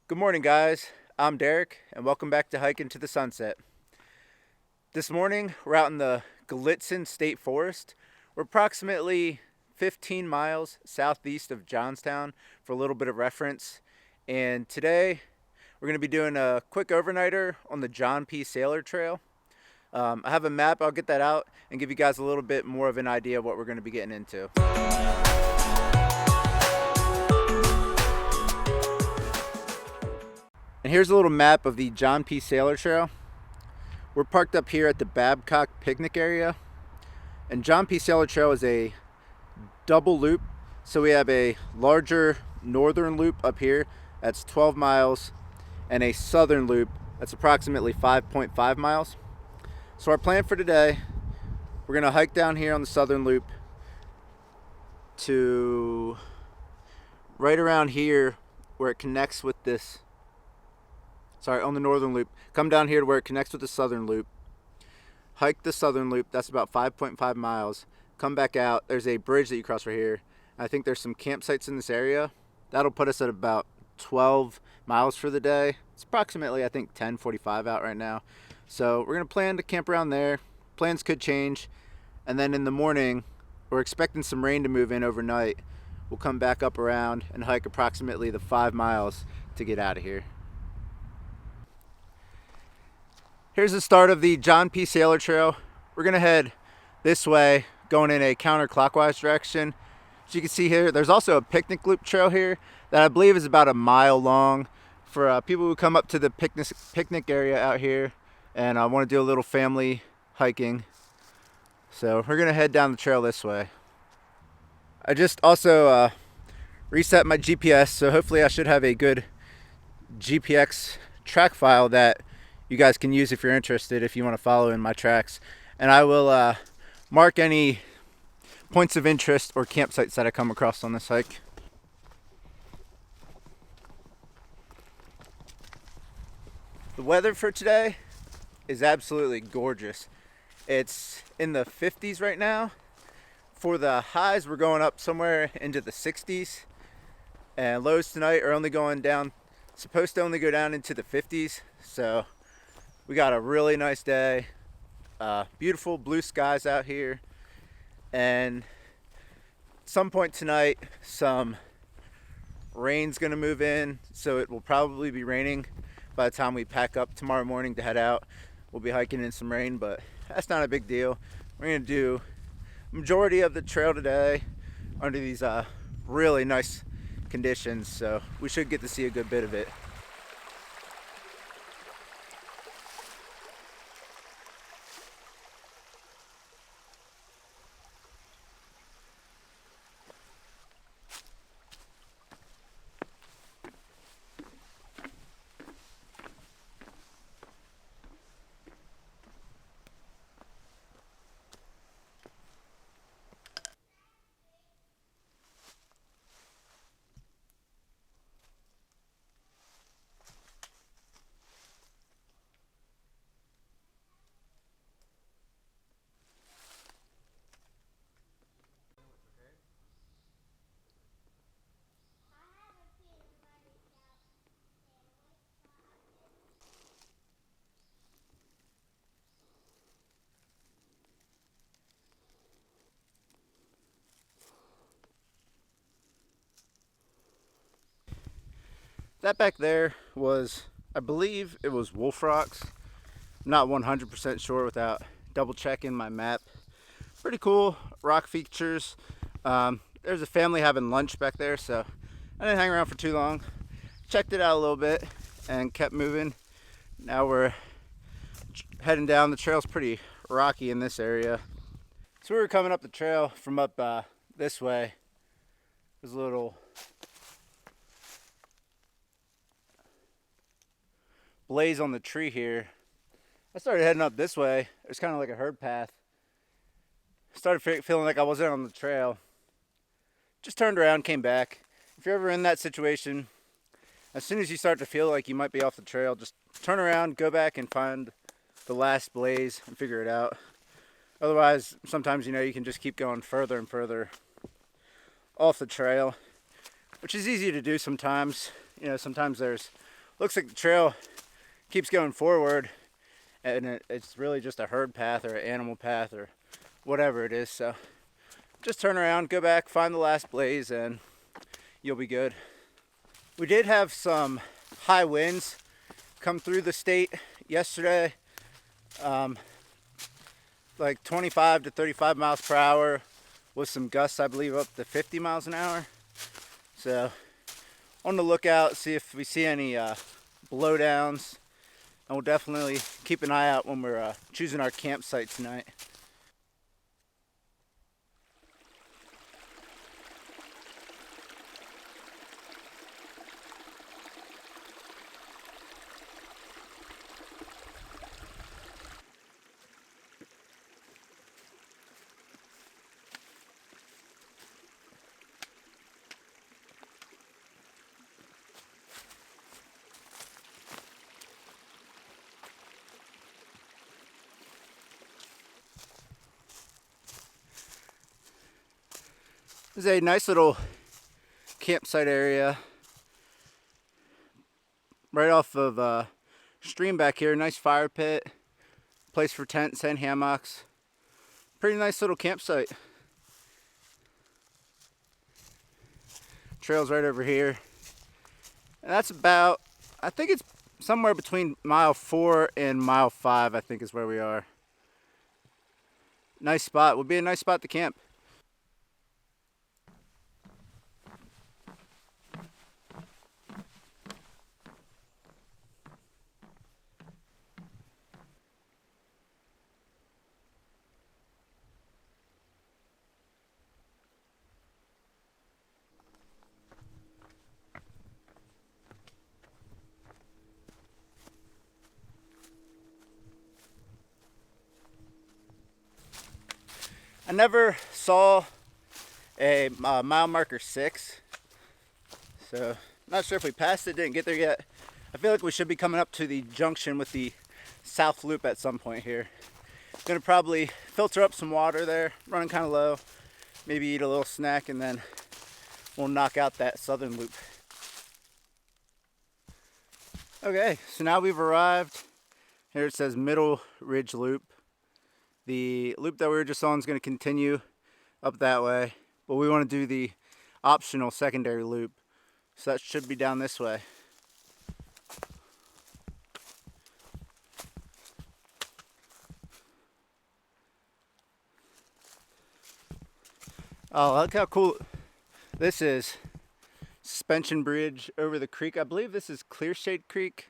Good morning, guys. I'm Derek, and welcome back to Hiking to the Sunset. This morning, we're out in the Galitzin State Forest. We're approximately 15 miles southeast of Johnstown for a little bit of reference. And today, we're going to be doing a quick overnighter on the John P Saylor Trail. I have a map. I'll get that out and give you guys a little bit more of an idea of what we're going to be getting into. And here's a little map of the John P Saylor Trail. We're parked up here at the Babcock picnic area. And John P Saylor Trail is a double loop. So we have a larger northern loop up here that's 12 miles and a southern loop that's approximately 5.5 miles. So our plan for today, we're gonna hike down here on the southern loop to right around here where it connects with this, on the northern loop, come down here to where it connects with the southern loop, hike the southern loop, that's about 5.5 miles, come back out, there's a bridge that you cross right here. I think there's some campsites in this area. That'll put us at about 12 miles for the day. It's approximately, I think, 10:45 out right now. So we're gonna plan to camp around there. Plans could change. And then in the morning, we're expecting some rain to move in overnight. We'll come back up around and hike approximately the 5 miles to get out of here. Here's the start of the John P Saylor Trail. We're gonna head this way, going in a counterclockwise direction. As you can see here, there's also a picnic loop trail here that I believe is about a mile long for people who come up to the picnic area out here and want to do a little family hiking. So we're gonna head down the trail this way. I just also reset my GPS, so hopefully I should have a good GPX track file that you guys can use if you're interested, if you want to follow in my tracks. And I will mark any points of interest or campsites that I come across on this hike. The weather for today is absolutely gorgeous. It's in the 50s right now. For the highs, we're going up somewhere into the 60s. And lows tonight are only going down, supposed to only go down into the 50s. So we got a really nice day. Beautiful blue skies out here. And at some point tonight, some rain's gonna move in. So it will probably be raining by the time we pack up tomorrow morning to head out. We'll be hiking in some rain, but that's not a big deal. We're gonna do majority of the trail today under these really nice conditions, so we should get to see a good bit of it. That back there was, I believe it was wolf rocks. I'm not 100% sure without double checking my map. Pretty cool rock features. There's a family having lunch back there, so I didn't hang around for too long. Checked it out a little bit and kept moving. Now we're heading down. The trail's pretty rocky in this area. So we were coming up the trail from up this way. There's a little blaze on the tree here. I started heading up this way. It's kind of like a herd path. Started feeling like I wasn't on the trail. Just turned around, came back. If you're ever in that situation, as soon as you start to feel like you might be off the trail, just turn around, go back and find the last blaze and figure it out. Otherwise, sometimes, you can just keep going further and further off the trail, which is easy to do sometimes. Sometimes there's looks like the trail keeps going forward, and it's really just a herd path or an animal path or whatever it is. So just turn around, go back, find the last blaze, and you'll be good. We did have some high winds come through the state yesterday, like 25 to 35 miles per hour with some gusts, I believe, up to 50 miles an hour. So on the lookout, see if we see any blowdowns, and we'll definitely keep an eye out when we're choosing our campsite tonight. There's a nice little campsite area right off of a stream back here. Nice fire pit, place for tents and hammocks. Pretty nice little campsite. Trail's right over here. And that's about, I think it's somewhere between mile 4 and mile 5, I think is where we are. Nice spot. Would be a nice spot to camp. I never saw a mile marker 6, so not sure if we passed it, didn't get there yet. I feel like we should be coming up to the junction with the south loop at some point here. Gonna probably filter up some water there, running kind of low, maybe eat a little snack, and then we'll knock out that southern loop. Okay, so now we've arrived. Here it says Middle Ridge Loop. The loop that we were just on is going to continue up that way, but we want to do the optional secondary loop, so that should be down this way. Oh, look how cool this is. Suspension bridge over the creek. I believe this is Clearshade Creek,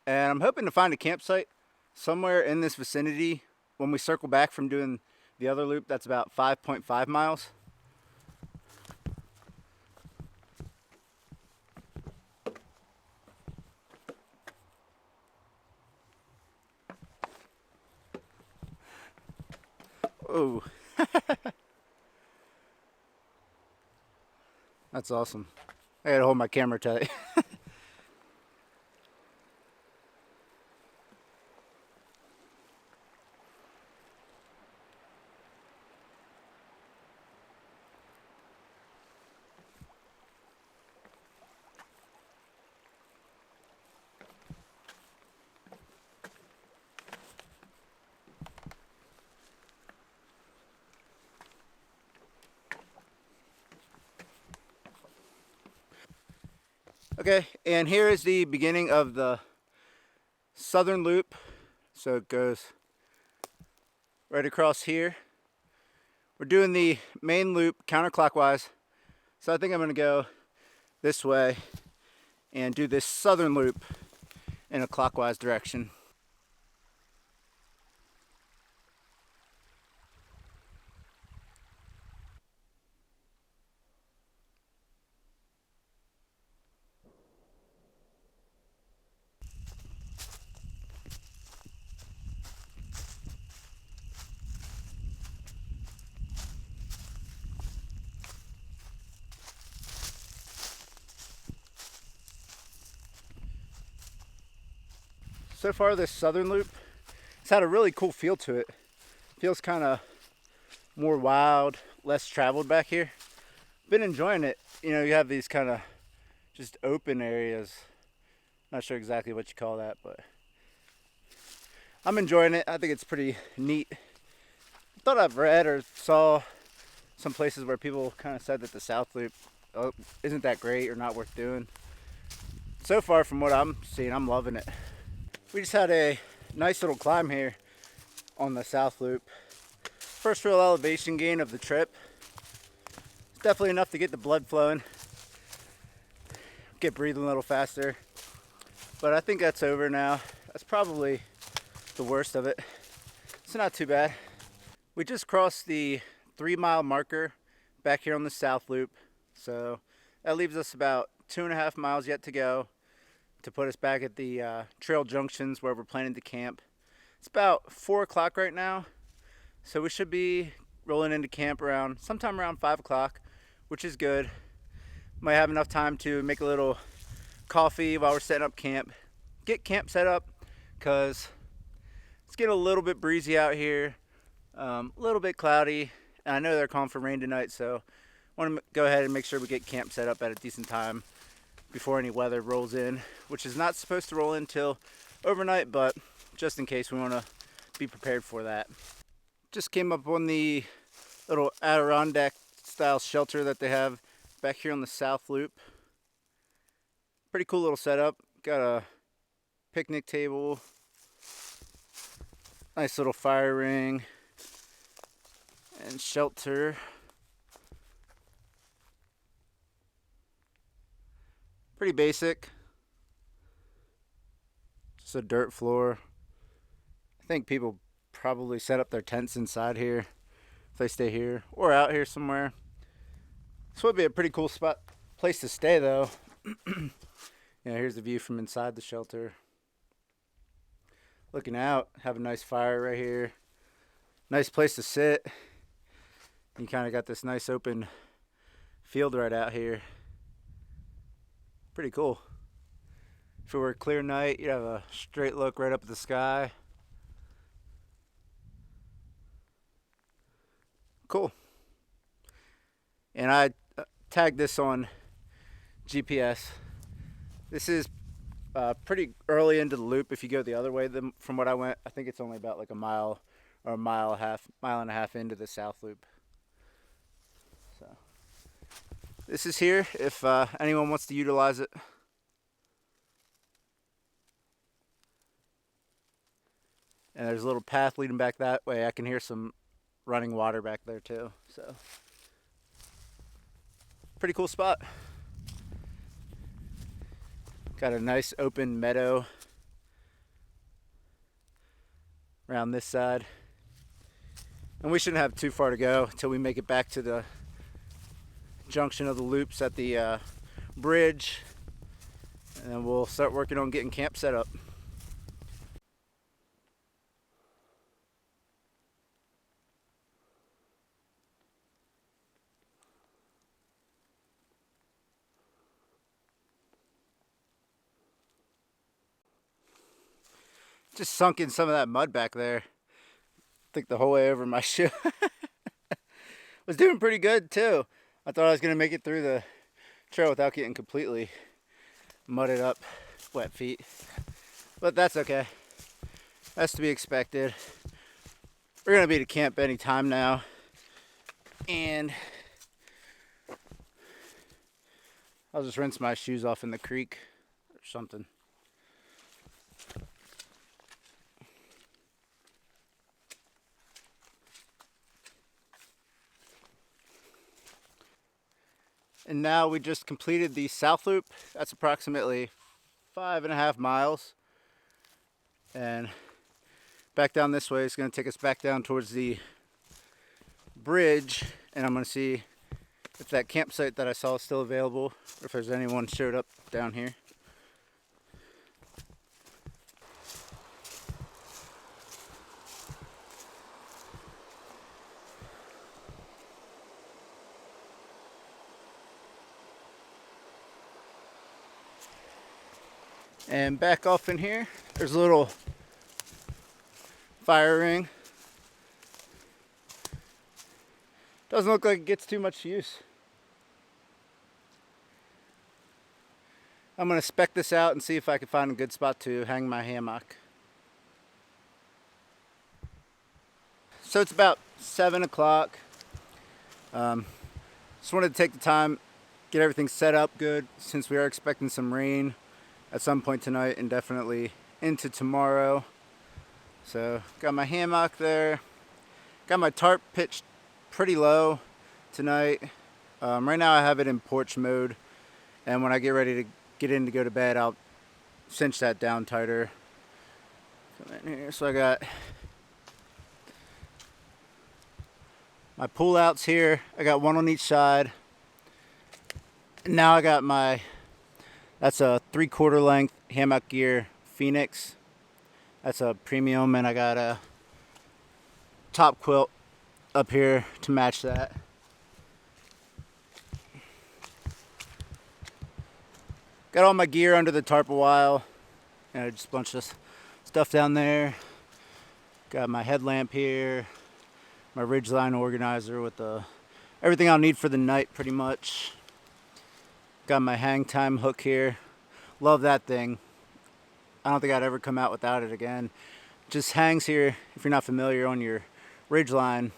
and I'm hoping to find a campsite somewhere in this vicinity when we circle back from doing the other loop. That's about 5.5 miles. Oh, that's awesome. I gotta hold my camera tight. Okay, and here is the beginning of the southern loop. So it goes right across here. We're doing the main loop counterclockwise. So I think I'm gonna go this way and do this southern loop in a clockwise direction. So far this southern loop, it's had a really cool feel to it. Feels kind of more wild, less traveled back here. Been enjoying it. You know, you have these kind of just open areas. Not sure exactly what you call that, but I'm enjoying it. I think it's pretty neat. I thought I've read or saw some places where people kind of said that the South Loop isn't that great or not worth doing. So far from what I'm seeing, I'm loving it. We just had a nice little climb here on the South Loop. First real elevation gain of the trip. It's definitely enough to get the blood flowing, get breathing a little faster. But I think that's over now. That's probably the worst of it. It's not too bad. We just crossed the 3-mile marker back here on the South Loop. So that leaves us about 2.5 miles yet to go to put us back at the trail junctions where we're planning to camp. It's about 4 o'clock right now. So we should be rolling into camp sometime around 5 o'clock, which is good. Might have enough time to make a little coffee while we're setting up camp. Get camp set up because it's getting a little bit breezy out here, a little bit cloudy. And I know they're calling for rain tonight, so I want to go ahead and make sure we get camp set up at a decent time before any weather rolls in, which is not supposed to roll in till overnight, but just in case, we want to be prepared for that. Just came up on the little Adirondack style shelter that they have back here on the South Loop. Pretty cool little setup. Got a picnic table, nice little fire ring, and shelter. Pretty basic. Just a dirt floor. I think people probably set up their tents inside here if they stay here or out here somewhere. This would be a pretty cool place to stay though. Here's the view from inside the shelter. Looking out, have a nice fire right here. Nice place to sit. You kind of got this nice open field right out here. Pretty cool. If it were a clear night, you'd have a straight look right up at the sky. Cool. And I tagged this on GPS. This is pretty early into the loop. If you go the other way from what I went, I think it's only about like a mile or mile and a half into the South Loop. So this is here if anyone wants to utilize it. And there's a little path leading back that way. I can hear some running water back there too. So pretty cool spot. Got a nice open meadow around this side. And we shouldn't have too far to go until we make it back to the junction of the loops at the bridge. And then we'll start working on getting camp set up. Just sunk in some of that mud back there. I think the whole way over my shoe. Was doing pretty good too. I thought I was gonna make it through the trail without getting completely mudded up, wet feet. But that's okay. That's to be expected. We're gonna be to camp any time now. And I'll just rinse my shoes off in the creek or something. And now we just completed the South Loop. That's approximately 5.5 miles. And back down this way is going to take us back down towards the bridge. And I'm going to see if that campsite that I saw is still available, or if there's anyone showed up down here. And back off in here, there's a little fire ring. Doesn't look like it gets too much use. I'm gonna spec this out and see if I can find a good spot to hang my hammock. So it's about 7 o'clock. Just wanted to take the time, get everything set up good, since we are expecting some rain at some point tonight and definitely into tomorrow. So got my hammock there, got my tarp pitched pretty low tonight. Right now I have it in porch mode, and when I get ready to get in to go to bed, I'll cinch that down tighter. Come in here. So I got my pull outs here. I got one on each side. And now I got that's a 3/4 length hammock gear Phoenix. That's a premium, and I got a top quilt up here to match that. Got all my gear under the tarp a while. Just a bunch of stuff down there. Got my headlamp here, my ridgeline organizer with everything I'll need for the night pretty much. Got my hang time hook here. Love that thing. I don't think I'd ever come out without it again. Just hangs here, if you're not familiar, on your ridgeline.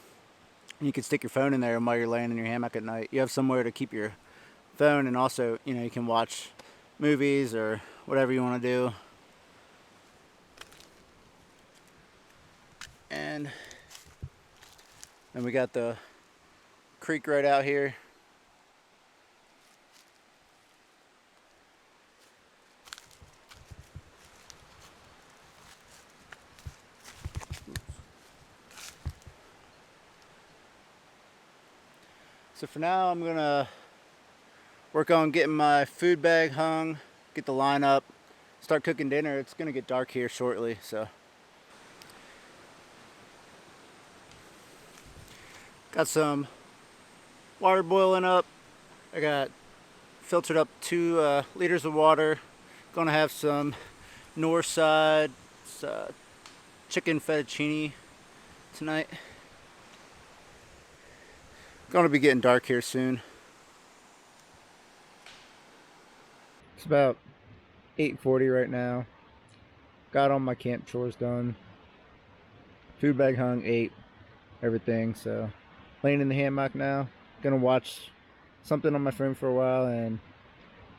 You can stick your phone in there while you're laying in your hammock at night. You have somewhere to keep your phone, and also, you can watch movies or whatever you want to do. And then we got the creek right out here. So for now, I'm gonna work on getting my food bag hung, get the line up, start cooking dinner. It's gonna get dark here shortly, so. Got some water boiling up. I got filtered up 2 liters of water. Gonna have some north side chicken fettuccine tonight. Gonna be getting dark here soon. It's about 8:40 right now. Got all my camp chores done. Food bag hung, ate everything. So laying in the hammock now. Gonna watch something on my phone for a while and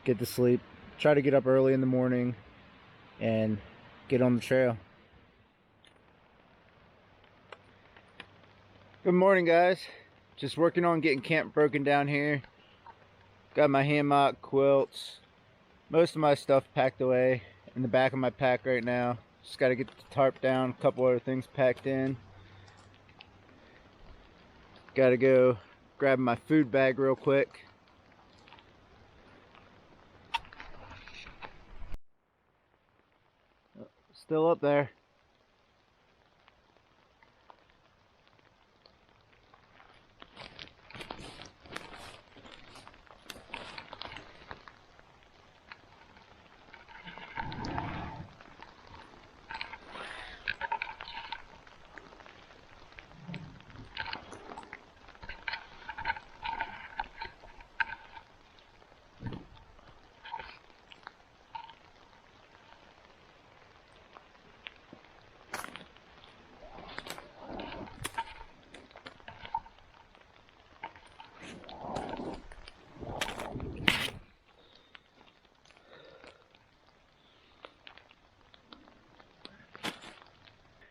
get to sleep. Try to get up early in the morning and get on the trail. Good morning, guys. Just working on getting camp broken down here. Got my hammock, quilts, most of my stuff packed away in the back of my pack right now. Just got to get the tarp down, a couple other things packed in. Got to go grab my food bag real quick. Still up there.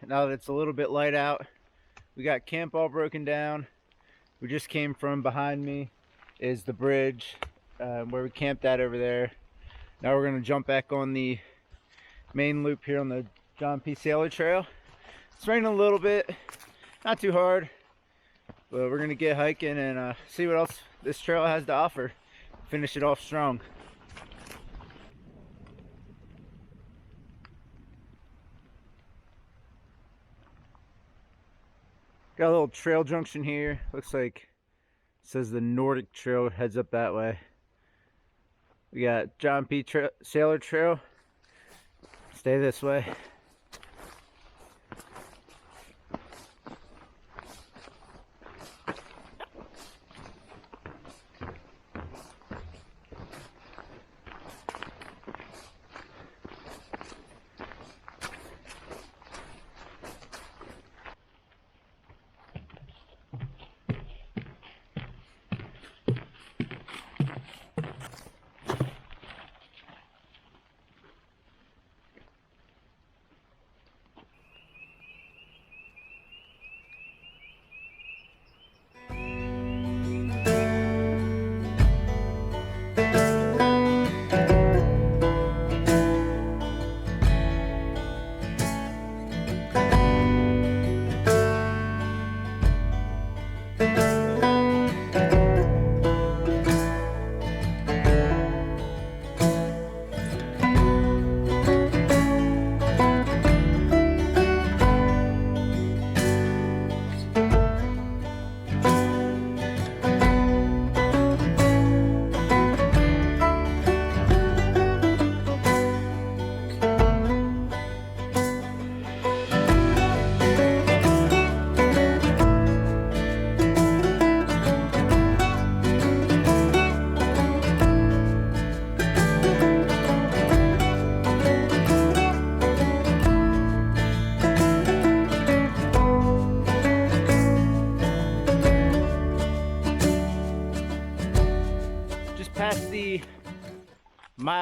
Now that it's a little bit light out, we got camp all broken down. We just came from behind me is the bridge where we camped at over there. Now we're going to jump back on the main loop here on the John P Saylor trail. It's raining a little bit, not too hard, but we're going to get hiking and see what else this trail has to offer. Finish it off strong. Got a little trail junction here. Looks like it says the Nordic Trail heads up that way. We got John P Saylor Trail. Stay this way.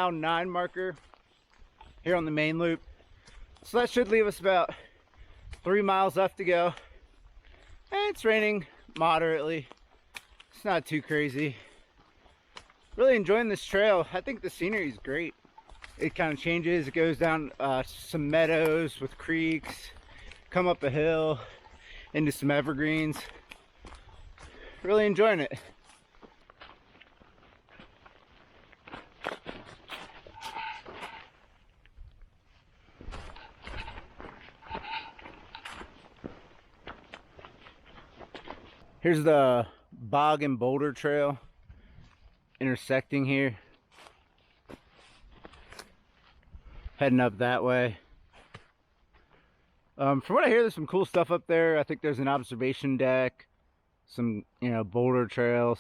mile 9 marker here on the main loop. So that should leave us about 3 miles left to go. And it's raining moderately. It's not too crazy. Really enjoying this trail. I think the scenery is great. It kind of changes. It goes down some meadows with creeks, come up a hill into some evergreens. Really enjoying it. Here's the Bog and Boulder Trail intersecting here. Heading up that way. From what I hear, there's some cool stuff up there. I think there's an observation deck, some, boulder trails.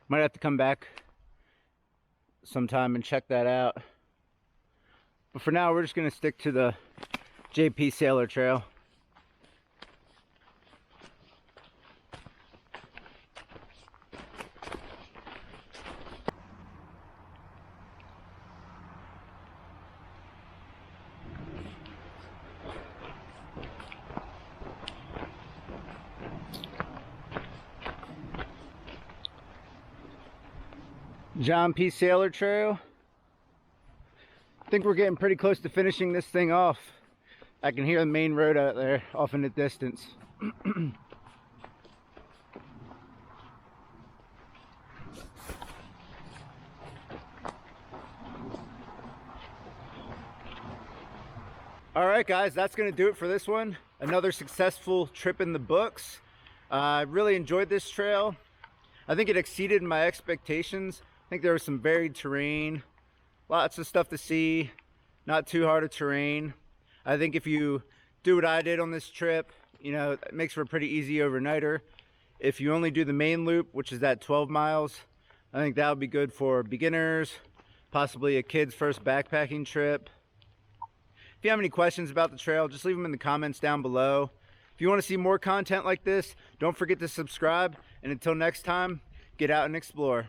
Might have to come back sometime and check that out. But for now, we're just gonna stick to the JP Saylor Trail. John P Saylor Trail. I think we're getting pretty close to finishing this thing off. I can hear the main road out there off in the distance. Alright guys, that's going to do it for this one. Another successful trip in the books. I really enjoyed this trail. I think it exceeded my expectations. I think there was some varied terrain, lots of stuff to see, not too hard of terrain. I think if you do what I did on this trip, it makes for a pretty easy overnighter. If you only do the main loop, which is that 12 miles, I think that would be good for beginners, possibly a kid's first backpacking trip. If you have any questions about the trail, just leave them in the comments down below. If you want to see more content like this, don't forget to subscribe. And until next time, get out and explore.